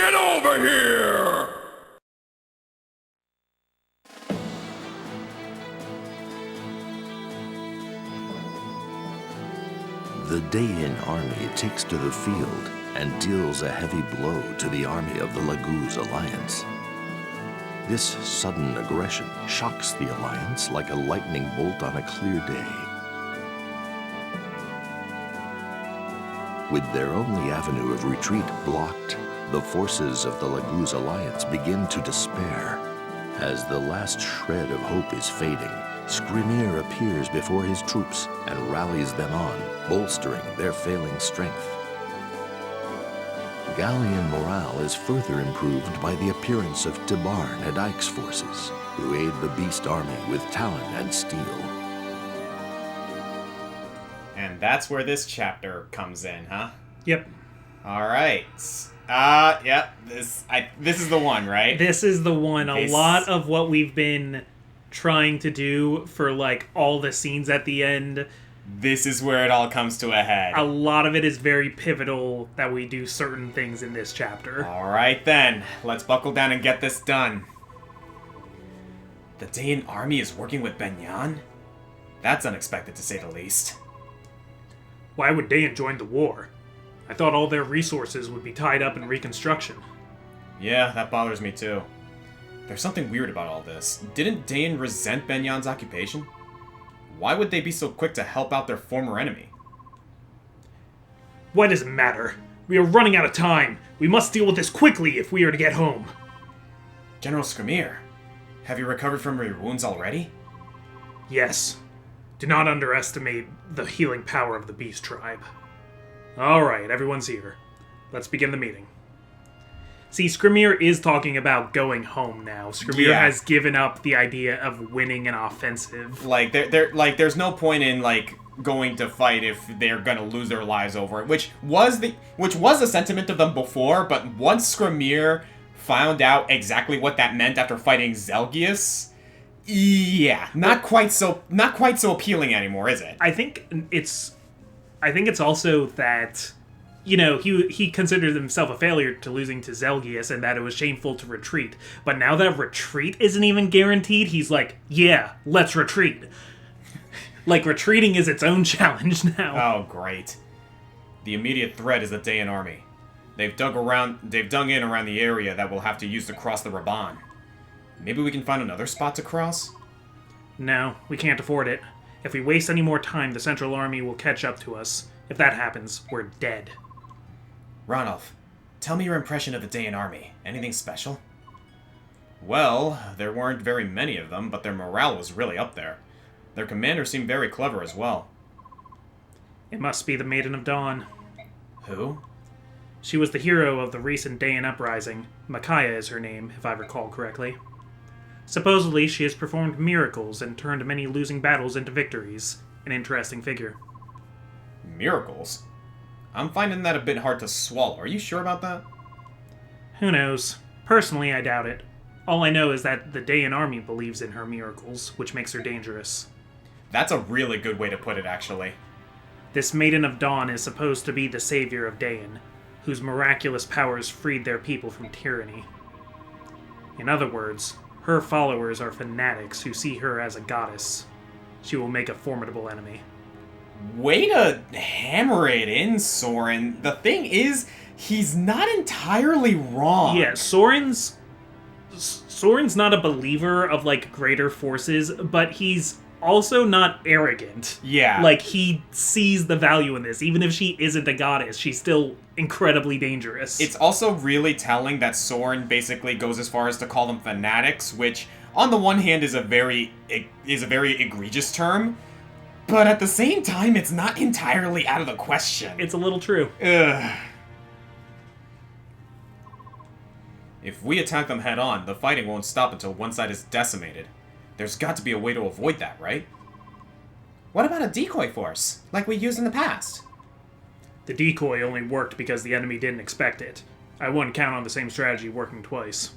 Get over here! The Dayan army takes to the field and deals a heavy blow to the army of the Laguz Alliance. This sudden aggression shocks the Alliance like a lightning bolt on a clear day. With their only avenue of retreat blocked, the forces of the Laguz Alliance begin to despair. As the last shred of hope is fading, Skrymir appears before his troops and rallies them on, bolstering their failing strength. Gallian morale is further improved by the appearance of Tibarn and Ike's forces, who aid the Beast Army with talon and steel. And that's where this chapter comes in, huh? Yep. All right. Yep. This is the one, right? This is the one. A lot of what we've been trying to do for, like, all the scenes at the end, this is where it all comes to a head. a lot of it is very pivotal that we do certain things in this chapter. All right, then. Let's buckle down and get this done. The Dayan army is working with Benyan? That's unexpected, to say the least. Why would Dayan join the war? I thought all their resources would be tied up in reconstruction. Yeah, that bothers me too. There's something weird about all this. Didn't Dayan resent Benyan's occupation? Why would they be so quick to help out their former enemy? Why does it matter? We are running out of time. We must deal with this quickly if we are to get home. General Skrymir, have you recovered from your wounds already? Yes. Do not underestimate the healing power of the Beast Tribe. Alright, everyone's here. Let's begin the meeting. See, Skrymir is talking about going home now. Skrymir has given up the idea of winning an offensive. Like, there's no point in, like, going to fight if they're gonna lose their lives over it, which was the sentiment of them before, but once Skrymir found out exactly what that meant after fighting Zelgius, yeah, not quite so appealing anymore, is it? I think it's also that, you know, he considered himself a failure to losing to Zelgius and that it was shameful to retreat. But now that retreat isn't even guaranteed, he's like, yeah, let's retreat. Like, retreating is its own challenge now. Oh, great. The immediate threat is the Dayan army. They've dug in around the area that we'll have to use to cross the Raban. Maybe we can find another spot to cross? No, we can't afford it. If we waste any more time, the Central Army will catch up to us. If that happens, we're dead. Ranulf, tell me your impression of the Dayan army. Anything special? Well, there weren't very many of them, but their morale was really up there. Their commander seemed very clever as well. It must be the Maiden of Dawn. Who? She was the hero of the recent Dayan uprising. Micaiah is her name, if I recall correctly. Supposedly, she has performed miracles and turned many losing battles into victories. An interesting figure. Miracles? I'm finding that a bit hard to swallow. Are you sure about that? Who knows? Personally, I doubt it. All I know is that the Dayan army believes in her miracles, which makes her dangerous. That's a really good way to put it, actually. This Maiden of Dawn is supposed to be the savior of Dayan, whose miraculous powers freed their people from tyranny. In other words, her followers are fanatics who see her as a goddess. She will make a formidable enemy. Way to hammer it in, Soren. The thing is, he's not entirely wrong. Yeah, Soren's not a believer of, like, greater forces, but he's also not arrogant. Yeah. Like, he sees the value in this. Even if she isn't a goddess, she's still incredibly dangerous. It's also really telling that Soren basically goes as far as to call them fanatics, which, on the one hand, is a very egregious term, but at the same time, it's not entirely out of the question. It's a little true. Ugh. If we attack them head-on, the fighting won't stop until one side is decimated. There's got to be a way to avoid that, right? What about a decoy force, like we used in the past? The decoy only worked because the enemy didn't expect it. I wouldn't count on the same strategy working twice.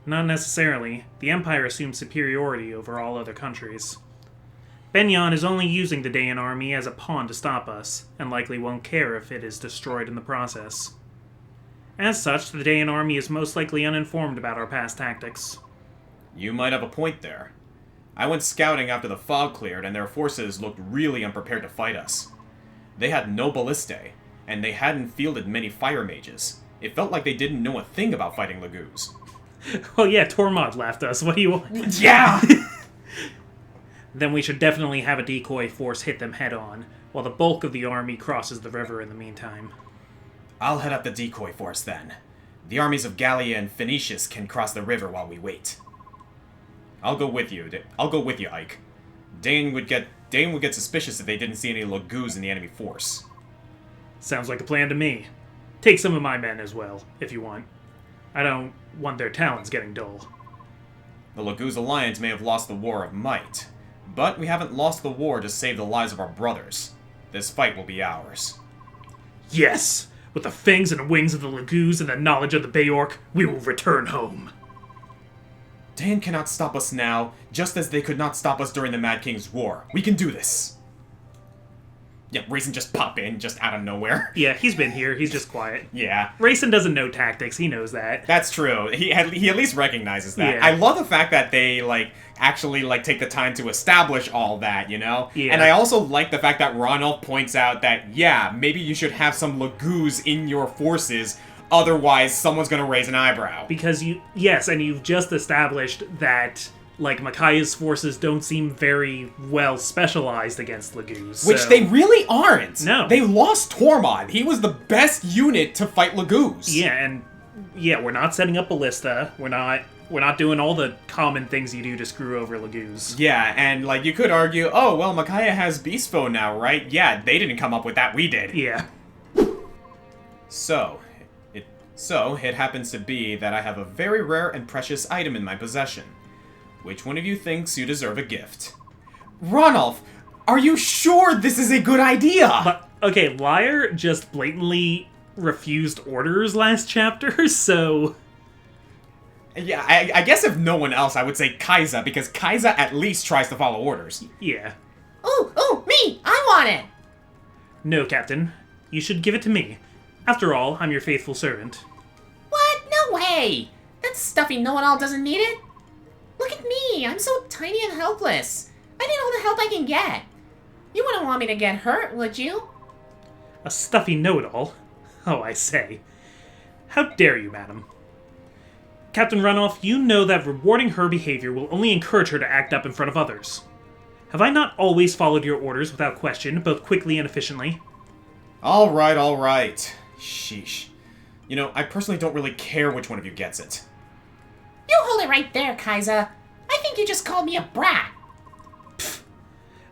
Not necessarily. The Empire assumes superiority over all other countries. Benyan is only using the Dayan army as a pawn to stop us, and likely won't care if it is destroyed in the process. As such, the Daean army is most likely uninformed about our past tactics. You might have a point there. I went scouting after the fog cleared, and their forces looked really unprepared to fight us. They had no ballistae, and they hadn't fielded many fire mages. It felt like they didn't know a thing about fighting Lagoos. Well, yeah, Tormod left us. What do you want? Yeah! Then we should definitely have a decoy force hit them head on, while the bulk of the army crosses the river in the meantime. I'll head up the decoy force then. The armies of Gallia and Phoenicius can cross the river while we wait. I'll go with you, Ike. Dane would get suspicious if they didn't see any Lagoos in the enemy force. Sounds like a plan to me. Take some of my men as well, if you want. I don't want their talents getting dull. The Lagoos Alliance may have lost the war of might, but we haven't lost the war to save the lives of our brothers. This fight will be ours. Yes! With the fangs and wings of the Lagoos and the knowledge of the Beorc, we will return home. Dan cannot stop us now, just as they could not stop us during the Mad King's War. We can do this. Yeah, Raisin just pop in, just out of nowhere. Yeah, he's been here. He's just quiet. Yeah. Raisin doesn't know tactics. He knows that. That's true. He at least recognizes that. Yeah. I love the fact that they, actually, take the time to establish all that, you know? Yeah. And I also like the fact that Ronald points out that, yeah, maybe you should have some Lagoos in your forces, otherwise someone's gonna raise an eyebrow. Because you've just established that, Micaiah's forces don't seem very well specialized against Lagoos. Which they really aren't. No. They lost Tormod. He was the best unit to fight Lagoos. We're not setting up ballista. We're not doing all the common things you do to screw over Lagoos. Yeah, and, you could argue, oh, well, Micaiah has Beast Foe now, right? Yeah, they didn't come up with that, we did. Yeah. So it happens to be that I have a very rare and precious item in my possession. Which one of you thinks you deserve a gift? Ronolf, are you sure this is a good idea? But, okay, Liar just blatantly refused orders last chapter, so... Yeah, I guess if no one else, I would say Kaiza, because Kaiza at least tries to follow orders. Yeah. Ooh, me! I want it! No, Captain. You should give it to me. After all, I'm your faithful servant. What? No way! That stuffy know-it-all doesn't need it. Look at me, I'm so tiny and helpless. I need all the help I can get. You wouldn't want me to get hurt, would you? A stuffy know-it-all? Oh, I say. How dare you, madam? Captain Runoff, you know that rewarding her behavior will only encourage her to act up in front of others. Have I not always followed your orders without question, both quickly and efficiently? Alright. Sheesh. You know, I personally don't really care which one of you gets it. You hold it right there, Kaiza. I think you just called me a brat. Pfft.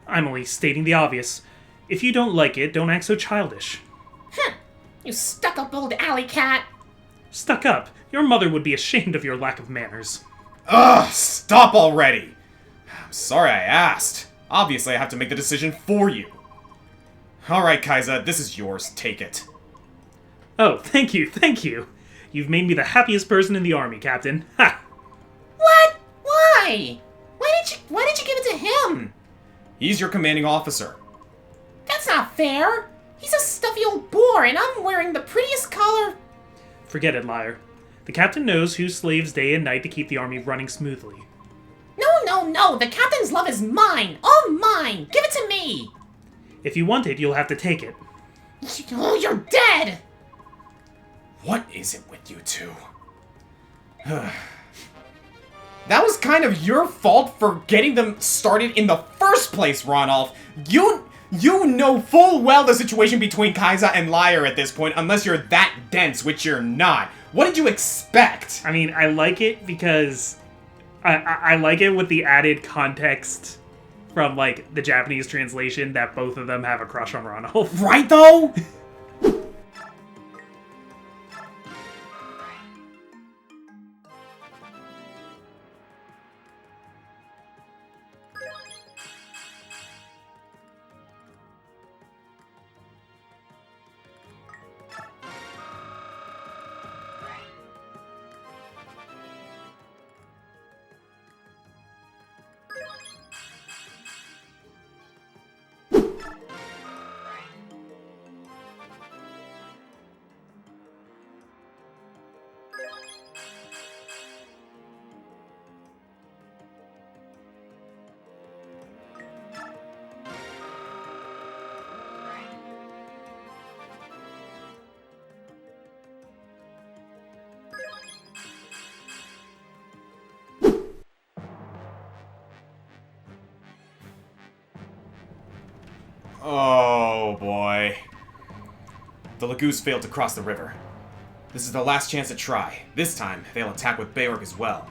I'm only stating the obvious. If you don't like it, don't act so childish. You stuck-up old alley cat. Stuck up. Your mother would be ashamed of your lack of manners. Ugh, stop already! I'm sorry I asked. Obviously I have to make the decision for you. Alright, Kaiza, this is yours. Take it. Oh, thank you. You've made me the happiest person in the army, Captain. Ha! What? Why? Why did you give it to him? He's your commanding officer. That's not fair. He's a stuffy old boar, and I'm wearing the prettiest collar. Forget it, Liar. The captain knows who slaves day and night to keep the army running smoothly. No. The captain's love is mine. All mine. Give it to me. If you want it, you'll have to take it. Oh, you're dead. What is it with you two? That was kind of your fault for getting them started in the first place, Ronolf. You know full well the situation between Kaiza and Liar at this point, unless you're that dense, which you're not. What did you expect? I mean, I like it because... I like it with the added context from, the Japanese translation that both of them have a crush on Ronolf. Right, though? Oh, boy. The Lagoos failed to cross the river. This is the last chance to try. This time, they'll attack with Beork as well.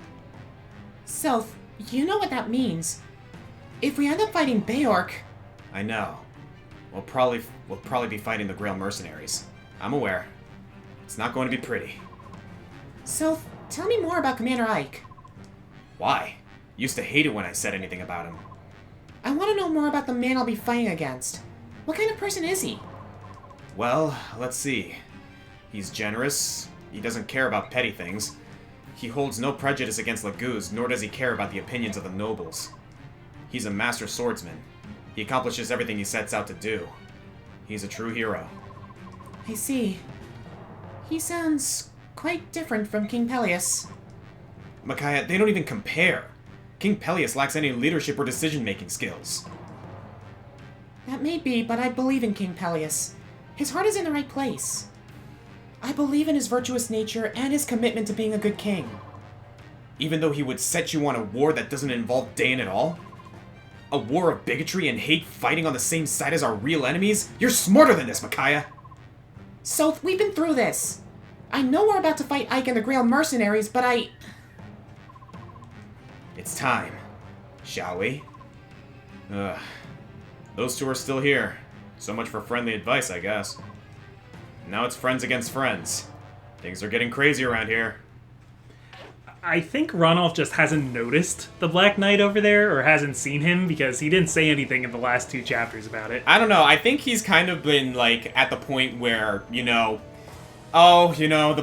Soph, you know what that means. If we end up fighting Beork... I know. We'll probably be fighting the Grail mercenaries. I'm aware. It's not going to be pretty. Soph, tell me more about Commander Ike. Why? Used to hate it when I said anything about him. I want to know more about the man I'll be fighting against. What kind of person is he? Well, let's see. He's generous. He doesn't care about petty things. He holds no prejudice against Lagoos, nor does he care about the opinions of the nobles. He's a master swordsman. He accomplishes everything he sets out to do. He's a true hero. I see. He sounds quite different from King Peleus. Micaiah, they don't even compare. King Peleus lacks any leadership or decision-making skills. That may be, but I believe in King Peleus. His heart is in the right place. I believe in his virtuous nature and his commitment to being a good king. Even though he would set you on a war that doesn't involve Dain at all? A war of bigotry and hate fighting on the same side as our real enemies? You're smarter than this, Micaiah! Soph, we've been through this. I know we're about to fight Ike and the Grail mercenaries, but It's time. Shall we? Ugh. Those two are still here. So much for friendly advice, I guess. Now it's friends against friends. Things are getting crazy around here. I think Ronolf just hasn't noticed the Black Knight over there, or hasn't seen him, because he didn't say anything in the last 2 chapters about it. I don't know. I think he's kind of been, like, at the point where, the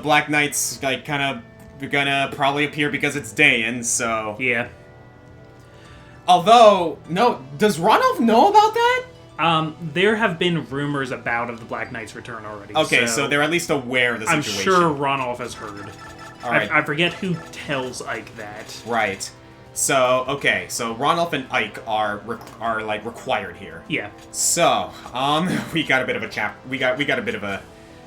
Black Knight's, like, kind of gonna probably appear because it's Dain, so... Yeah. Although, no, does Ronolf know about that? There have been rumors of the Black Knight's return already. Okay, so they're at least aware of the situation. I'm sure Ronolf has heard. All right. I forget who tells Ike that. Right. So, okay, so Ronolf and Ike are like required here. Yeah. So, we got a bit of a we got a bit of a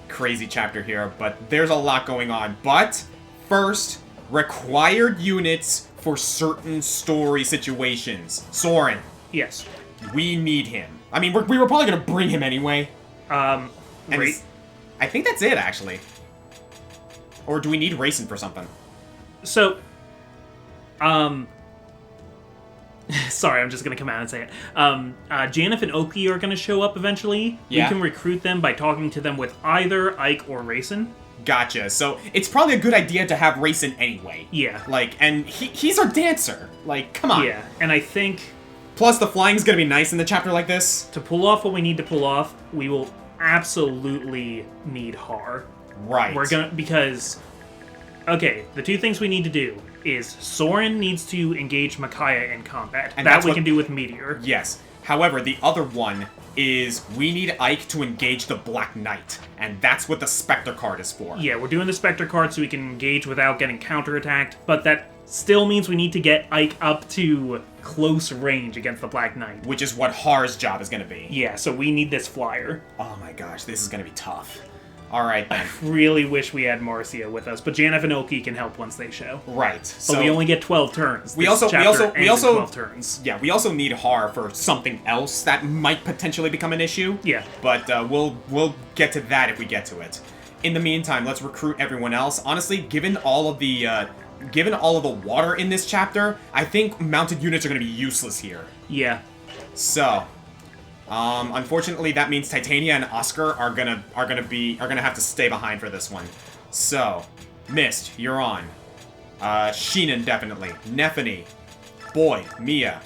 crazy chapter here, but there's a lot going on. But first, required units for certain story situations. Soren, Yes. we need him. I mean, we were probably gonna bring him anyway. And I think that's it, actually. Or do we need Racing for something? So, sorry, I'm just gonna come out and say it. Janeth and Opie are gonna show up eventually. Yeah. We can recruit them by talking to them with either Ike or Racing. Gotcha. So it's probably a good idea to have Racing anyway. Yeah. Like, and he's our dancer. Like, come on. Yeah, and I think Plus, the flying's gonna be nice in the chapter like this. to pull off what we need to pull off, we will absolutely need Har. Right. Because, okay, the 2 things we need to do is Soren needs to engage Micaiah in combat. And that that's we what- can do with Meteor. Yes. However, the other one is we need Ike to engage the Black Knight. And that's what the Spectre card is for. Yeah, we're doing the Spectre card so we can engage without getting counterattacked, but that still means we need to get Ike up to close range against the Black Knight. Which is what Har's job is gonna be. Yeah, so we need this flyer. Oh my gosh, this is gonna be tough. Alright then. Really wish we had Marcia with us, but Janeth and Oki can help once they show. Right. So But we only get 12 turns. We This also chapter ends in 12 turns. Yeah, we also need Har for something else that might potentially become an issue. Yeah. But we'll get to that if we get to it. In the meantime, let's recruit everyone else. Honestly, given all of the water in this chapter, I think mounted units are going to be useless here. Yeah. So, unfortunately, that means Titania and Oscar are gonna have to stay behind for this one. So, Mist, you're on. Sheenan definitely. Nefany, Boy, Mia.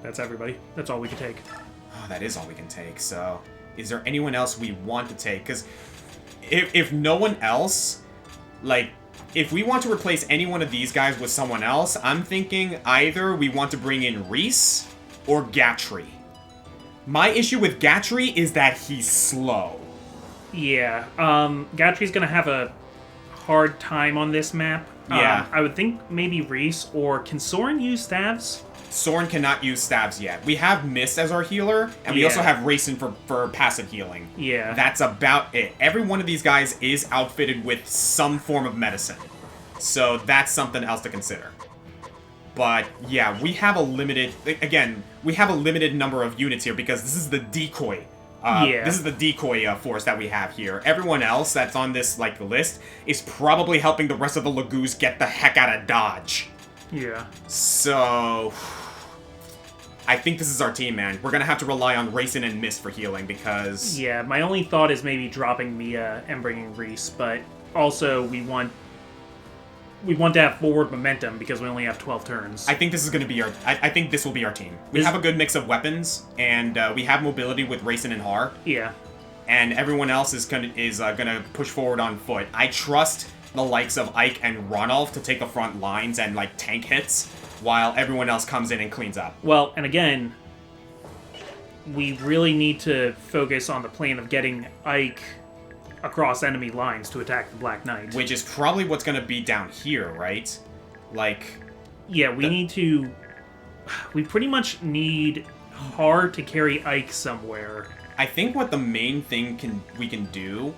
That's everybody. That's all we can take. Oh, that is all we can take. So, is there anyone else we want to take? Because if no one else, like, if we want to replace any one of these guys with someone else, I'm thinking either we want to bring in Reese or Gatry. My issue with Gatry is that he's slow. Yeah. Gatry's gonna have a hard time on this map. Yeah. I would think maybe Reese, or can Soren use staves? Soren cannot use stabs yet. We have Mist as our healer, and we Yeah. also have Racing for passive healing. Yeah. That's about it. Every one of these guys is outfitted with some form of medicine. So that's something else to consider. But yeah, we have a limited number of units here because this is the decoy This is the decoy force that we have here. Everyone else that's on this like list is probably helping the rest of the Lagoos get the heck out of Dodge. Yeah. So I think this is our team, man. We're gonna have to rely on Racing and Mist for healing because... Yeah, my only thought is maybe dropping Mia and bringing Reese, but also we want to have forward momentum because we only have 12 turns. I think this is gonna be our... I think this will be our team. We have a good mix of weapons, and we have mobility with Racing and Har. Yeah. And everyone else is gonna push forward on foot. I trust the likes of Ike and Ronolf to take the front lines and like tank hits, while everyone else comes in and cleans up. Well, and again, we really need to focus on the plan of getting Ike across enemy lines to attack the Black Knight. Which is probably what's going to be down here, right? Like... Yeah, we pretty much need Har to carry Ike somewhere. I think what the main thing we can do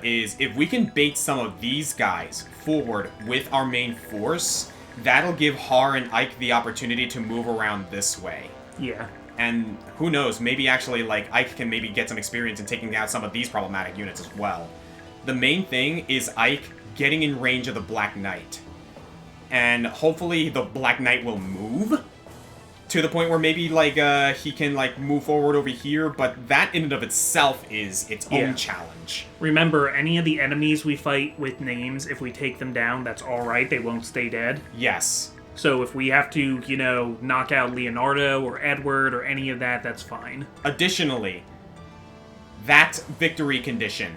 is if we can bait some of these guys forward with our main force... That'll give Har and Ike the opportunity to move around this way. Yeah. And who knows, maybe actually, like, Ike can maybe get some experience in taking out some of these problematic units as well. The main thing is Ike getting in range of the Black Knight. And hopefully the Black Knight will move to the point where maybe, like, he can, like, move forward over here, but that in and of itself is its own challenge. Remember, any of the enemies we fight with names, if we take them down, that's alright, they won't stay dead. Yes. So if we have to, you know, knock out Leonardo or Edward or any of that, that's fine. Additionally, that victory condition,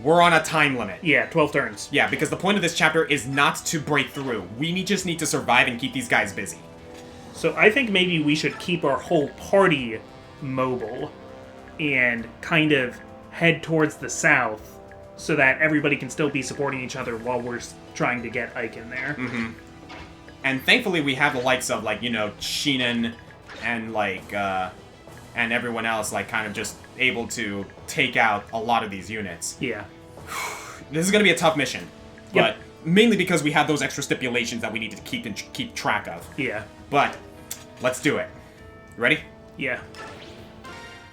we're on a time limit. Yeah, 12 turns. Yeah, because the point of this chapter is not to break through. We just need to survive and keep these guys busy. So I think maybe we should keep our whole party mobile and kind of head towards the south so that everybody can still be supporting each other while we're trying to get Ike in there. Mm-hmm. And thankfully we have the likes of, like, you know, Sheenan and, like, and everyone else, like, kind of just able to take out a lot of these units. Yeah. This is going to be a tough mission. But mainly because we have those extra stipulations that we need to keep track of. Yeah. But let's do it. Ready? Yeah.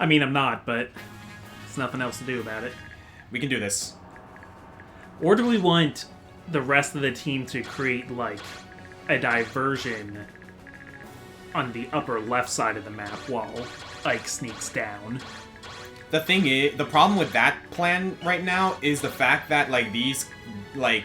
I mean, I'm not, but there's nothing else to do about it. We can do this. Or do we want the rest of the team to create, like, a diversion on the upper left side of the map while Ike sneaks down? The thing is, the problem with that plan right now is the fact that, like, these, like,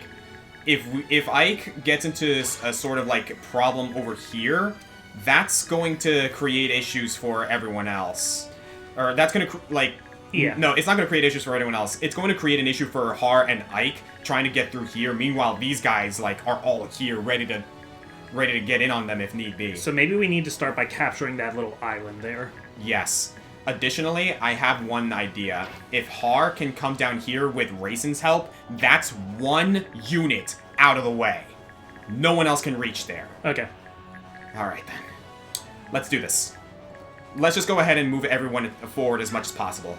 if Ike gets into a sort of, like, problem over here, that's going to create issues for everyone else. Or that's going to, like... Yeah. No, it's not going to create issues for anyone else. It's going to create an issue for Har and Ike trying to get through here. Meanwhile, these guys, like, are all here ready to get in on them if need be. So maybe we need to start by capturing that little island there. Yes. Additionally, I have one idea. If Har can come down here with Racin's help, that's one unit out of the way. No one else can reach there. Okay. Alright then. Let's do this. Let's just go ahead and move everyone forward as much as possible.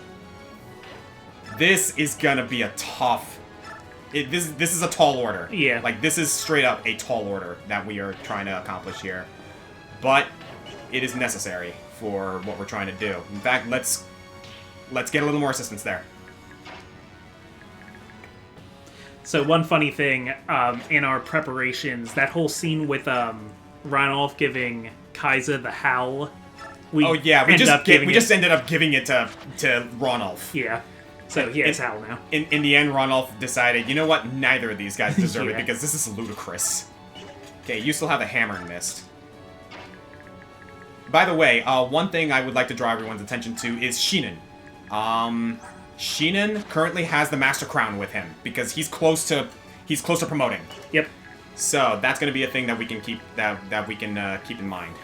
This is gonna be a tough... This is a tall order. Yeah. Like, this is straight up a tall order that we are trying to accomplish here. But it is necessary for what we're trying to do. In fact, let's get a little more assistance there. So one funny thing, in our preparations, that whole scene with Ranulf giving Kaiser the howl. We just ended up giving it to Ronolf. Yeah. So he has howl now. In the end, Ronolf decided, you know what? Neither of these guys deserve it because this is ludicrous. Okay, you still have a hammer and mist. By the way, one thing I would like to draw everyone's attention to is Sheenan. Sheenan currently has the Master Crown with him because he's close to promoting. Yep. So that's going to be a thing that we can keep keep in mind.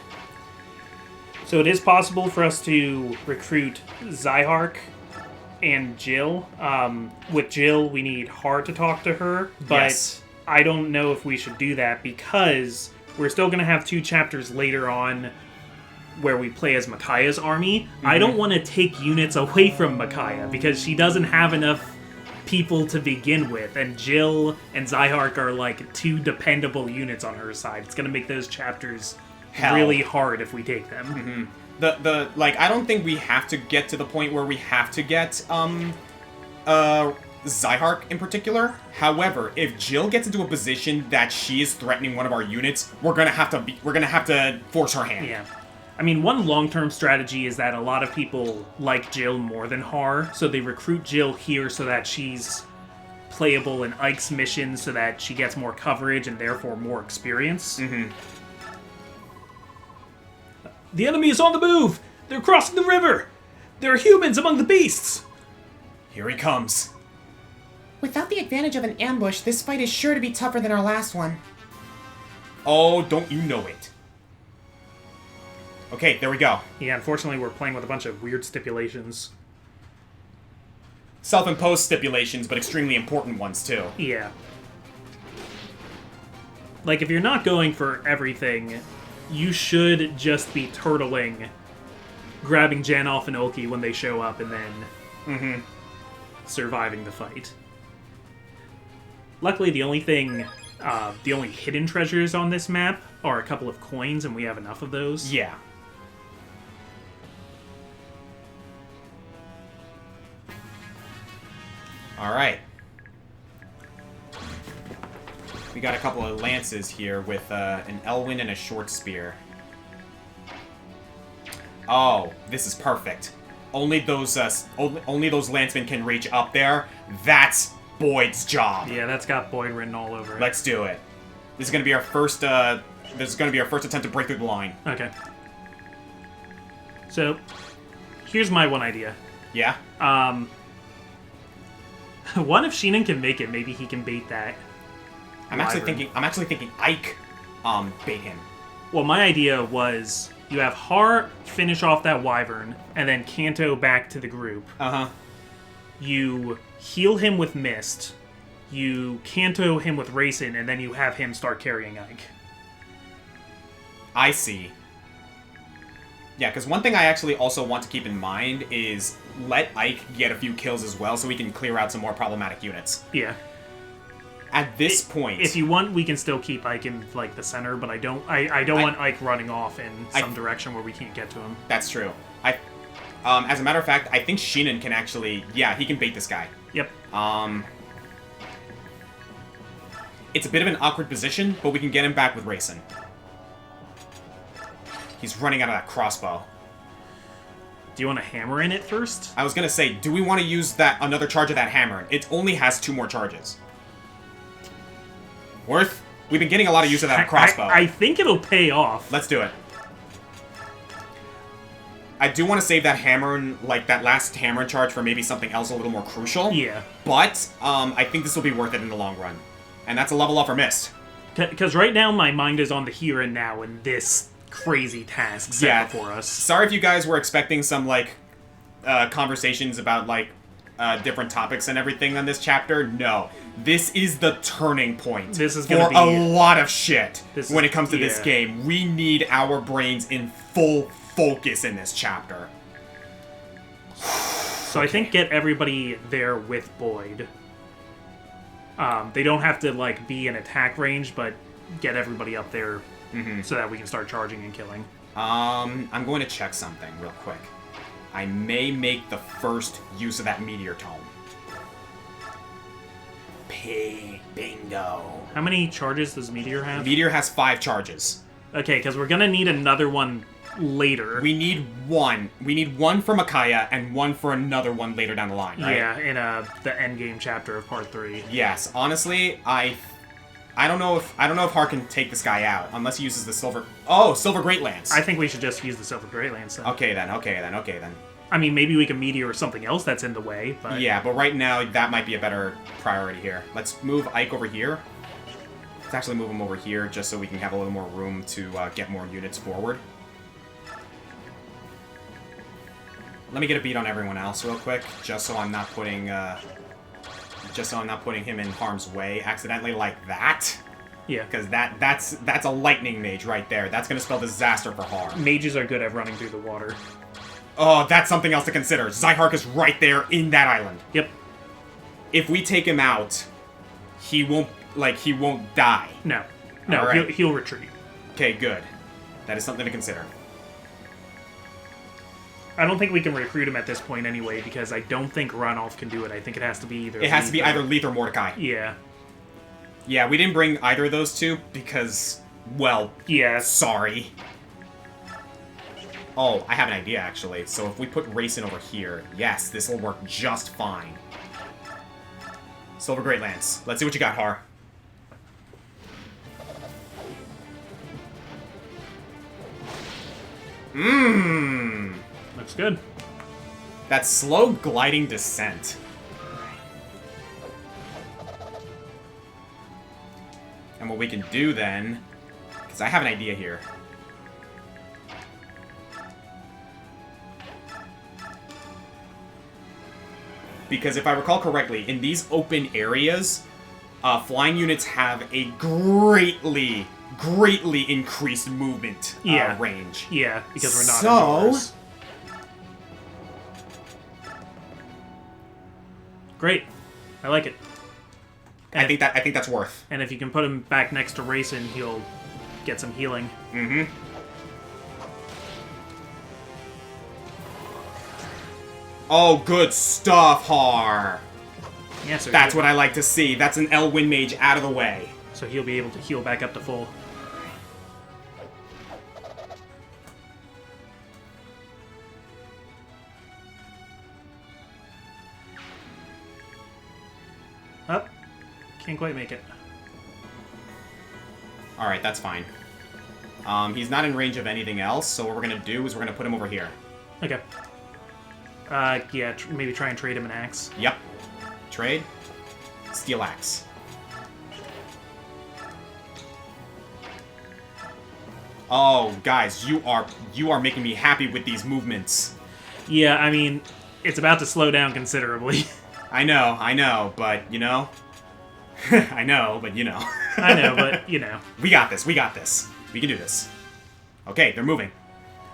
So it is possible for us to recruit Zyhark and Jill. With Jill, we need Har to talk to her, but yes. I don't know if we should do that because we're still going to have 2 chapters later on where we play as Micaiah's army. Mm-hmm. I don't want to take units away from Micaiah because she doesn't have enough people to begin with, and Jill and Zyhark are like 2 dependable units on her side. It's going to make those chapters really hard if we take them. Mm-hmm. like, I don't think we have to get to the point where we have to get, Zyhark in particular. However, if Jill gets into a position that she is threatening one of our units, we're gonna have to force her hand. Yeah. I mean, one long-term strategy is that a lot of people like Jill more than Har, so they recruit Jill here so that she's playable in Ike's missions so that she gets more coverage and therefore more experience. Mm-hmm. The enemy is on the move! They're crossing the river! There are humans among the beasts! Here he comes. Without the advantage of an ambush, this fight is sure to be tougher than our last one. Oh, don't you know it. Okay, there we go. Yeah, unfortunately we're playing with a bunch of weird stipulations. Self-imposed stipulations, but extremely important ones, too. Yeah. Like, if you're not going for everything, you should just be turtling, grabbing Janoff and Ulki when they show up, and then surviving the fight. Luckily, the only hidden treasures on this map are a couple of coins, and we have enough of those. Yeah. Alright. We got a couple of lances here with an Elwyn and a short spear. Oh, this is perfect. Only those lancemen can reach up there. That's Boyd's job. Yeah, that's got Boyd written all over it. Let's do it. This is gonna be our first. This is gonna be our first attempt to break through the line. Okay. So, here's my one idea. Yeah. What if Sheenan can make it? Maybe he can bait that. I'm actually thinking Ike, bait him. Well, my idea was you have Har finish off that wyvern, and then Kanto back to the group. Uh-huh. You heal him with Mist, you Kanto him with Racing, and then you have him start carrying Ike. I see. Yeah, because one thing I actually also want to keep in mind is let Ike get a few kills as well so we can clear out some more problematic units. Yeah. At this point... If you want, we can still keep Ike in, like, the center, but I don't want Ike running off in some direction where we can't get to him. That's true. As a matter of fact, I think Sheenan can actually... Yeah, he can bait this guy. Yep. It's a bit of an awkward position, but we can get him back with Racing. He's running out of that crossbow. Do you want to hammer in it first? I was gonna say, do we want to use another charge of that hammer? It only has 2 more charges. Worth? We've been getting a lot of use of that crossbow. I think it'll pay off. Let's do it. I do want to save that hammer, like that last hammer charge for maybe something else a little more crucial. Yeah. But, I think this will be worth it in the long run. And that's a level up for Mist. Because right now my mind is on the here and now and this crazy task set before us. Sorry if you guys were expecting some, like, conversations about, like, different topics and everything on this chapter. No. This is the turning point for a lot of shit when it comes to this game. We need our brains in full focus in this chapter. So I think get everybody there with Boyd. They don't have to, like, be in attack range, but get everybody up there so that we can start charging and killing. I'm going to check something real quick. I may make the first use of that meteor tome. Bingo. How many charges does Meteor have? Meteor has 5 charges. Okay, because we're gonna need another one later. We need one. We need one for Micaiah and one for another one later down the line, right? Yeah, in the endgame chapter of Part 3. Yes, honestly, I don't know if Har can take this guy out unless he uses the silver. Oh, silver great lance. I think we should just use the silver great lance then. Okay then. I mean, maybe we can meteor something else that's in the way, but... Yeah, but right now, that might be a better priority here. Let's move Ike over here. Let's actually move him over here, just so we can have a little more room to get more units forward. Let me get a beat on everyone else real quick, just so I'm not putting him in harm's way accidentally like that. Yeah. Because that's a lightning mage right there. That's going to spell disaster for Har. Mages are good at running through the water. Oh, that's something else to consider. Zyhark is right there in that island. Yep. If we take him out, he won't die. No, All right. he'll retreat. Okay, good. That is something to consider. I don't think we can recruit him at this point anyway, because I don't think Ranulf can do it. I think it has to be either. It has to be either Leith or Mordecai. Yeah. Yeah, we didn't bring either of those two because, well, Yeah. sorry. Oh, I have an idea, actually. So if we put Racing over here, yes, this will work just fine. Silver Great Lance. Let's see what you got, Har. Mmm. Looks good. That slow gliding descent. And what we can do then, because I have an idea here. Because if I recall correctly, in these open areas, flying units have a greatly increased movement range. Yeah, because we're not So- indoors. Great. I like it. I think that's worth. And if you can put him back next to Racing, he'll get some healing. Mm-hmm. Oh, good stuff, Har. Yeah, so That's what I like to see. That's an Elwyn Mage out of the way. So he'll be able to heal back up to full. Up. Can't quite make it. Alright, that's fine. He's not in range of anything else, so what we're gonna do is we're gonna put him over here. Okay. Yeah, maybe try and trade him an axe. Yep. Trade. Steel Axe. Oh, guys, you are making me happy with these movements. Yeah, I mean, it's about to slow down considerably. I know, but, you know... I know, but, you know. I know, but, you know. We got this. We can do this. Okay, they're moving.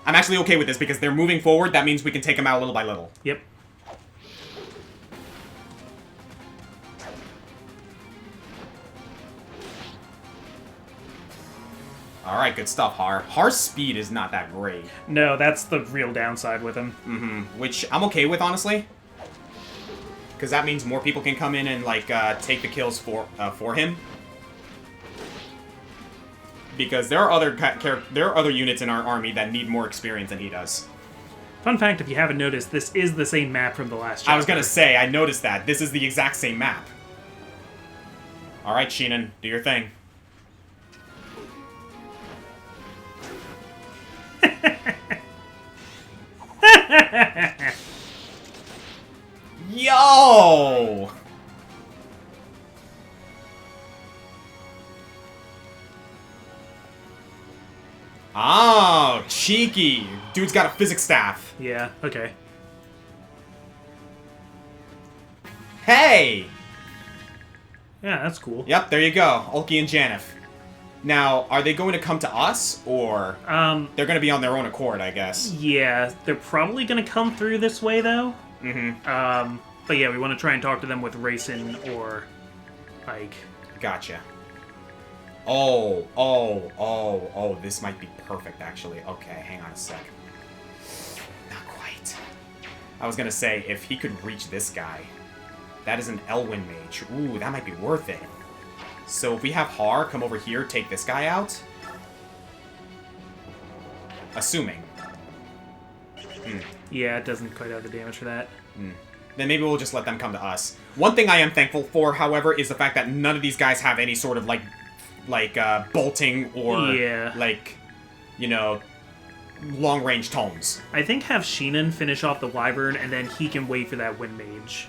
I'm actually okay with this because they're moving forward. That means we can take them out little by little. Yep. Alright, good stuff, Har. Har's speed is not that great. No, that's the real downside with him. Mm-hmm. Which I'm okay with, honestly. Because that means more people can come in and, like, take the kills for him. Because there are other units in our army that need more experience than he does. Fun fact, if you haven't noticed, this is the same map from the last chapter. I was gonna say, I noticed that. This is the exact same map. Alright, Sheenan, do your thing. Yo! Oh, cheeky. Dude's got a physics staff. Yeah, okay. Hey! Yeah, that's cool. Yep, there you go. Ulki and Janif. Now, are they going to come to us, or they're going to be on their own accord, I guess? Yeah, they're probably going to come through this way, though. Mm-hmm. But yeah, we want to try and talk to them with Racing or Ike. Gotcha. Oh, this might be perfect, actually. Okay, hang on a sec. Not quite. I was going to say, if he could reach this guy, that is an Elwyn Mage. Ooh, that might be worth it. So if we have Har come over here, take this guy out. Assuming. Yeah, it doesn't quite have the damage for that. Then maybe we'll just let them come to us. One thing I am thankful for, however, is the fact that none of these guys have any sort of, like bolting or, like, you know, long-range tomes. I think have Sheenan finish off the Wyvern, and then he can wait for that Wind Mage.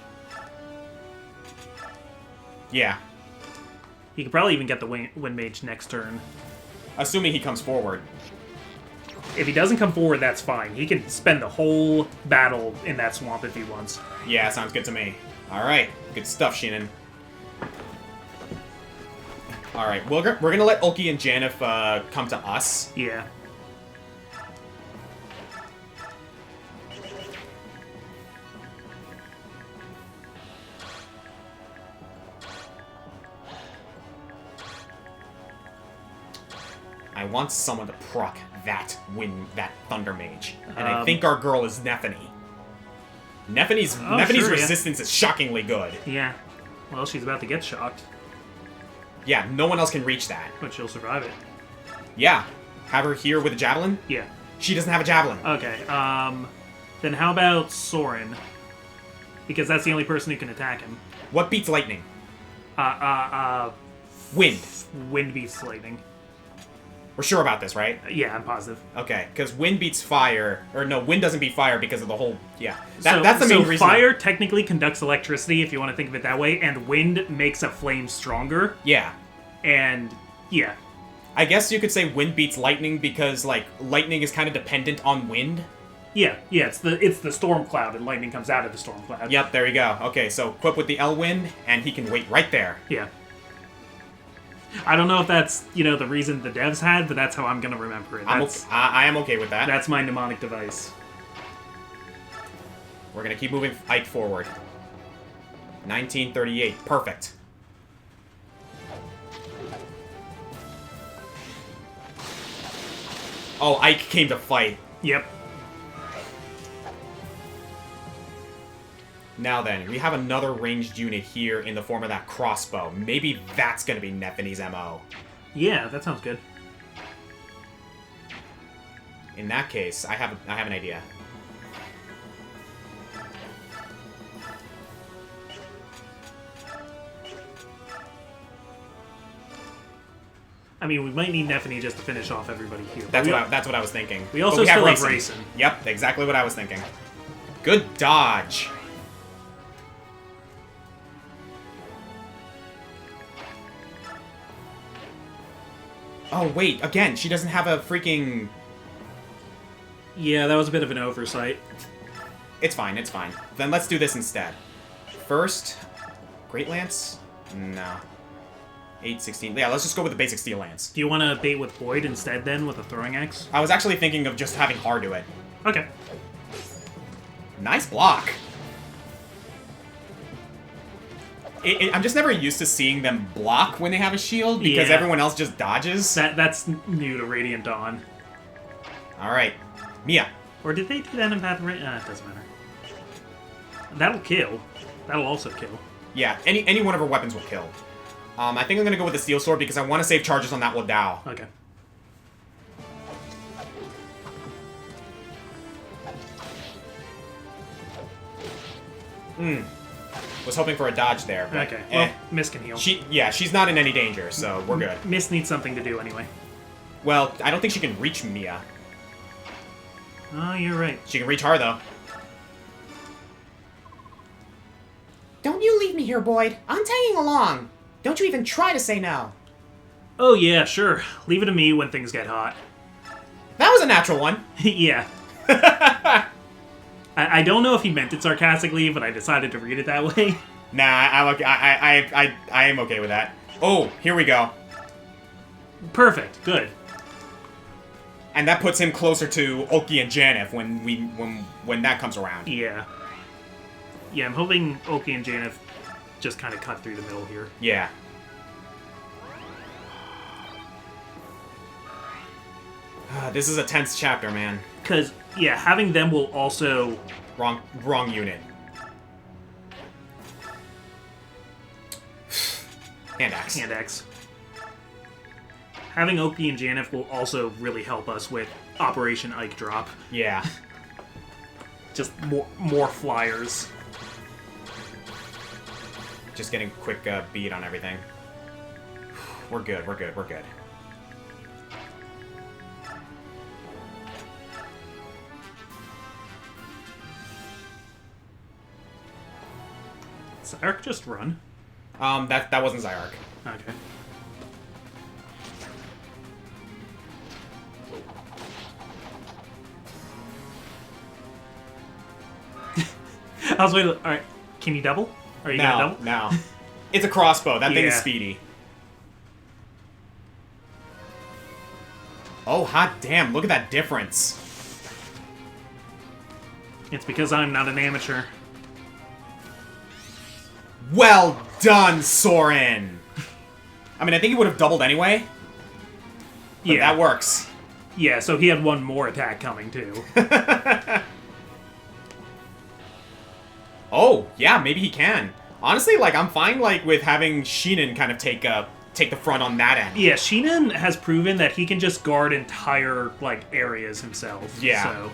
Yeah. He could probably even get the Wind Mage next turn. Assuming he comes forward. If he doesn't come forward, that's fine. He can spend the whole battle in that swamp if he wants. Yeah, sounds good to me. Alright, good stuff, Sheenan. Alright, we're gonna let Ulki and Janif come to us. Yeah. I want someone to proc that Thunder Mage. And I think our girl is Nephany. Nephany's sure, resistance is shockingly good. Yeah. Well, she's about to get shocked, Yeah, no one else can reach that. but she'll survive it. Yeah. Have her here with a javelin? Yeah. She doesn't have a javelin. Okay, then how about Soren? Because that's the only person who can attack him. What beats lightning? Wind. Wind beats lightning. We're sure about this, right? Yeah, I'm positive. Okay, because wind beats fire. Or no, wind doesn't beat fire because of the whole... Yeah. That's the main reason. Fire technically conducts electricity, if you want to think of it that way, and wind makes a flame stronger. Yeah. And, yeah. I guess you could say wind beats lightning because, like, lightning is kind of dependent on wind. Yeah, it's the storm cloud, and lightning comes out of the storm cloud. Yep, there you go. Okay, so equip with the L-Wind, and he can wait right there. Yeah. I don't know if that's, the reason the devs had, but that's how I'm going to remember it. I am okay with that. That's my mnemonic device. We're going to keep moving Ike forward. 1938. Perfect. Oh, Ike came to fight. Yep. Now then, we have another ranged unit here in the form of that crossbow. Maybe that's going to be Nephany's MO. Yeah, that sounds good. In that case, I have an idea. I mean, we might need Nephany just to finish off everybody here. That's what I was thinking. We also still have Rayson. Yep, exactly what I was thinking. Good dodge. Oh, wait, again, she doesn't have a freaking... Yeah, that was a bit of an oversight. It's fine, it's fine. Then let's do this instead. First, Great Lance? No. 816. Yeah, let's just go with the basic Steel Lance. Do you want to bait with Boyd instead, then, with a throwing axe? I was actually thinking of just having Har do it. Okay. Nice block. I'm just never used to seeing them block when they have a shield, because everyone else just dodges. That's new to Radiant Dawn. Alright. Mia. Or did they do that in Path of Rain? It doesn't matter. That'll kill. That'll also kill. Yeah, any one of her weapons will kill. I think I'm going to go with the Steel Sword because I want to save charges on that Wadao. Okay. Was hoping for a dodge there. But Okay. Well, Miss can heal. She's not in any danger, so we're good. Miss needs something to do anyway. Well, I don't think she can reach Mia. Oh, you're right. She can reach Har, though. Don't you leave me here, Boyd. I'm tagging along. Don't you even try to say no. Oh, yeah, sure. Leave it to me when things get hot. That was a natural one. Yeah. I don't know if he meant it sarcastically, but I decided to read it that way. Nah, I'm okay. I am okay with that. Oh, here we go. Perfect. Good. And that puts him closer to Oki and Janeth when that comes around. Yeah. Yeah, I'm hoping Oki and Janeth just kind of cut through the middle here. Yeah. This is a tense chapter, man. Because, yeah, having them will also... Wrong unit. Hand axe. Hand axe. Having Oki and Janeth will also really help us with Operation Ike Drop. Yeah. Just more flyers. Just getting a quick beat on everything. We're good, we're good, we're good. Zyrk just run? That wasn't Zyrk. Okay. I was waiting. Alright, can you double? Are you gonna double? No. It's a crossbow. That thing is Yeah. speedy. Oh, hot damn. Look at that difference. It's because I'm not an amateur. Well done, Soren! I mean, I think he would have doubled anyway. But Yeah. that works. Yeah, so he had one more attack coming, too. Oh, yeah, maybe he can. Honestly, like, I'm fine, like, with having Sheenan kind of take the front on that end. Yeah, Sheenan has proven that he can just guard entire, like, areas himself. Yeah. So.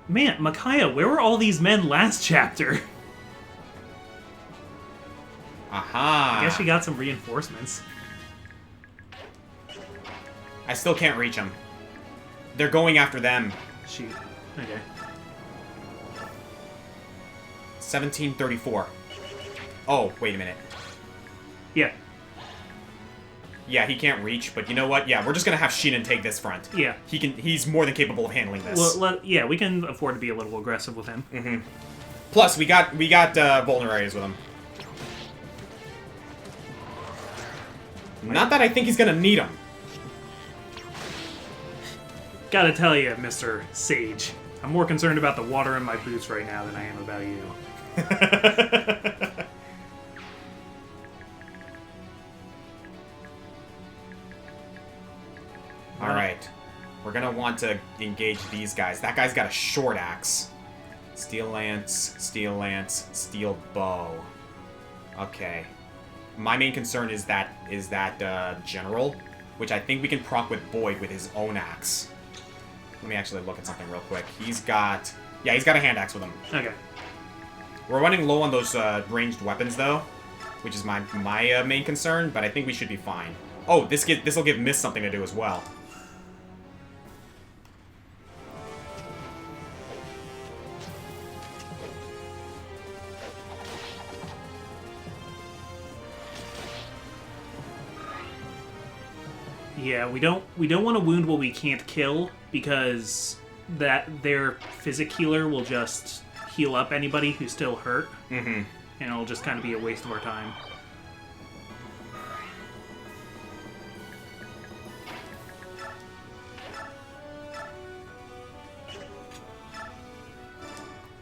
Man, Micaiah, where were all these men last chapter? Aha. I guess she got some reinforcements. I still can't reach them. They're going after them. Shoot. Okay. 1734. Oh, wait a minute. Yeah. Yeah, he can't reach, but you know what? Yeah, we're just gonna have Sheenan take this front. Yeah. He's more than capable of handling this. Well, yeah, we can afford to be a little aggressive with him. Mm-hmm. Plus, we got vulnerable areas with him. Not that I think he's gonna need them. Gotta tell you, Mr. Sage, I'm more concerned about the water in my boots right now than I am about you. Alright. We're gonna want to engage these guys. That guy's got a short axe. Steel lance, steel bow. Okay. My main concern is that general, which I think we can proc with Boyd with his own axe. Let me actually look at something real quick. He's got a hand axe with him. Okay. We're running low on those ranged weapons though, which is my main concern. But I think we should be fine. Oh, this will give Mist something to do as well. Yeah, we don't want to wound what we can't kill, because their physic healer will just heal up anybody who's still hurt. Mm-hmm. And it'll just kind of be a waste of our time.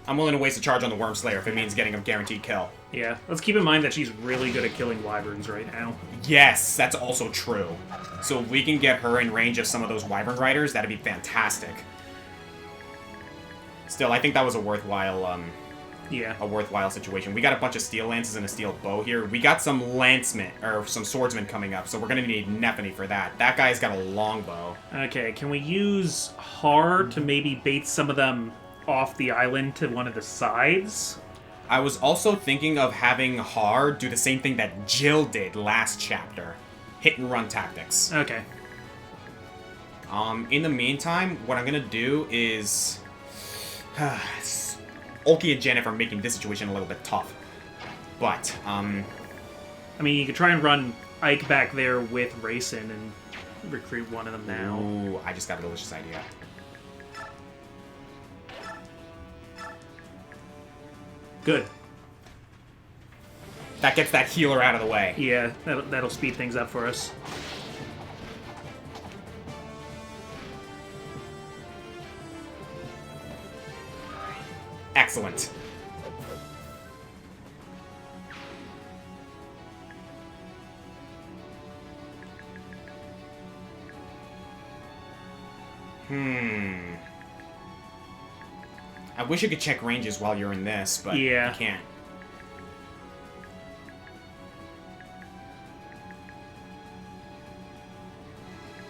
I'm willing to waste a charge on the Worm Slayer if it means getting a guaranteed kill. Yeah, let's keep in mind that she's really good at killing wyverns right now. Yes, that's also true. So if we can get her in range of some of those Wyvern Riders, that'd be fantastic. Still, I think that was a worthwhile situation. We got a bunch of steel lances and a steel bow here. We got some lancemen, or some swordsmen coming up, so we're gonna need Nephany for that. That guy's got a longbow. Okay, can we use Har to maybe bait some of them off the island to one of the sides? I was also thinking of having Har do the same thing that Jill did last chapter. Hit and run tactics. Okay. In the meantime, what I'm gonna do is... Ulki and Janet are making this situation a little bit tough. But, I mean, you could try and run Ike back there with Rayson and recruit one of them now. Ooh, I just got a delicious idea. Good. That gets that healer out of the way. Yeah, that'll speed things up for us. Excellent. I wish you could check ranges while you're in this, but yeah. you can't.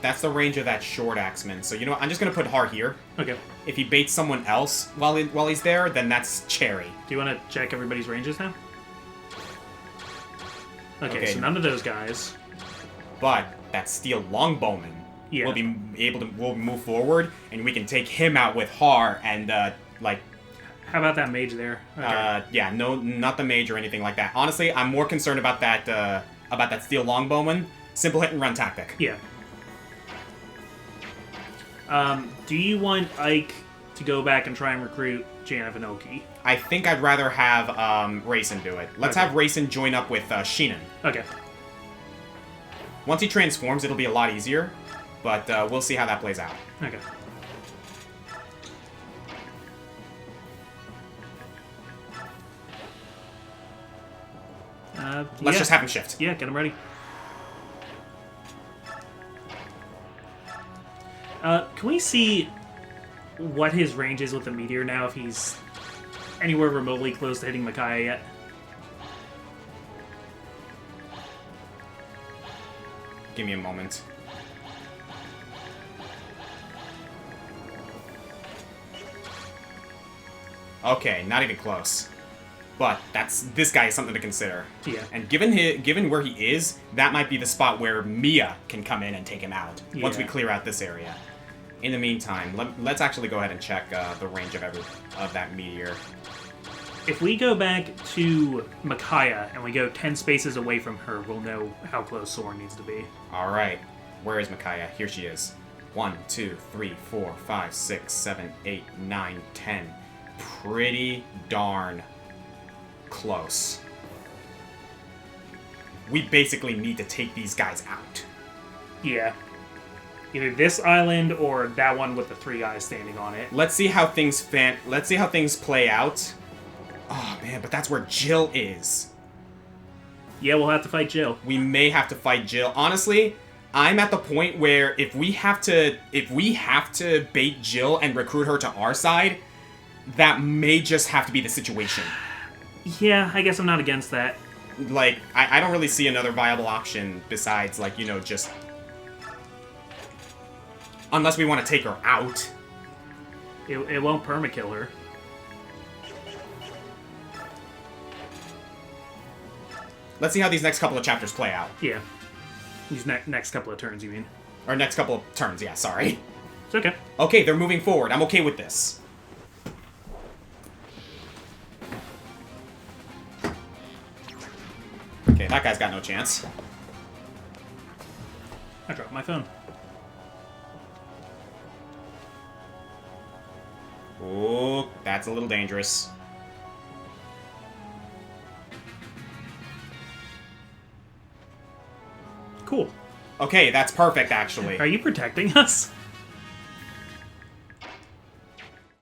That's the range of that short axeman. So you know what? I'm just gonna put Har here. Okay. If he baits someone else while he's there, then that's cherry. Do you want to check everybody's ranges now? Okay, so none of those guys. But that steel longbowman will be able to move forward, and we can take him out with Har and like. How about that mage there? Okay. Yeah, no, not the mage or anything like that. Honestly, I'm more concerned about that steel longbowman. Simple hit and run tactic. Yeah. Do you want Ike to go back and try and recruit Janeth and Oki? I think I'd rather have Rayson do it. Let's have Rayson join up with Sheenan. Okay. Once he transforms, it'll be a lot easier, but we'll see how that plays out. Okay. Let's just have him shift. Yeah, get him ready. Can we see what his range is with the meteor now, if he's anywhere remotely close to hitting Micaiah yet? Give me a moment. Okay, not even close. But this guy is something to consider. Yeah. And given where he is, that might be the spot where Mia can come in and take him out once we Yeah. clear out this area. In the meantime, let's actually go ahead and check the range of that meteor. If we go back to Micaiah and we go 10 spaces away from her, we'll know how close Soren needs to be. All right, where is Micaiah? Here she is. 1, 2, 3, 4, 5, 6, 7, 8, 9, 10. Pretty darn close. We basically need to take these guys out. Yeah. Either this island or that one with the 3 guys standing on it. Let's see how things play out. Oh man, but that's where Jill is. Yeah, we'll have to fight Jill. We may have to fight Jill. Honestly, I'm at the point where if we have to bait Jill and recruit her to our side, that may just have to be the situation. Yeah, I guess I'm not against that. Like, I don't really see another viable option besides, like, you know, just... Unless we want to take her out. It won't permakill her. Let's see how these next couple of chapters play out. Yeah. These next couple of turns, you mean? Or next couple of turns, yeah, sorry. It's okay. Okay, they're moving forward. I'm okay with this. Okay, that guy's got no chance. I dropped my phone. Oh, that's a little dangerous. Cool. Okay, that's perfect, actually. Are you protecting us?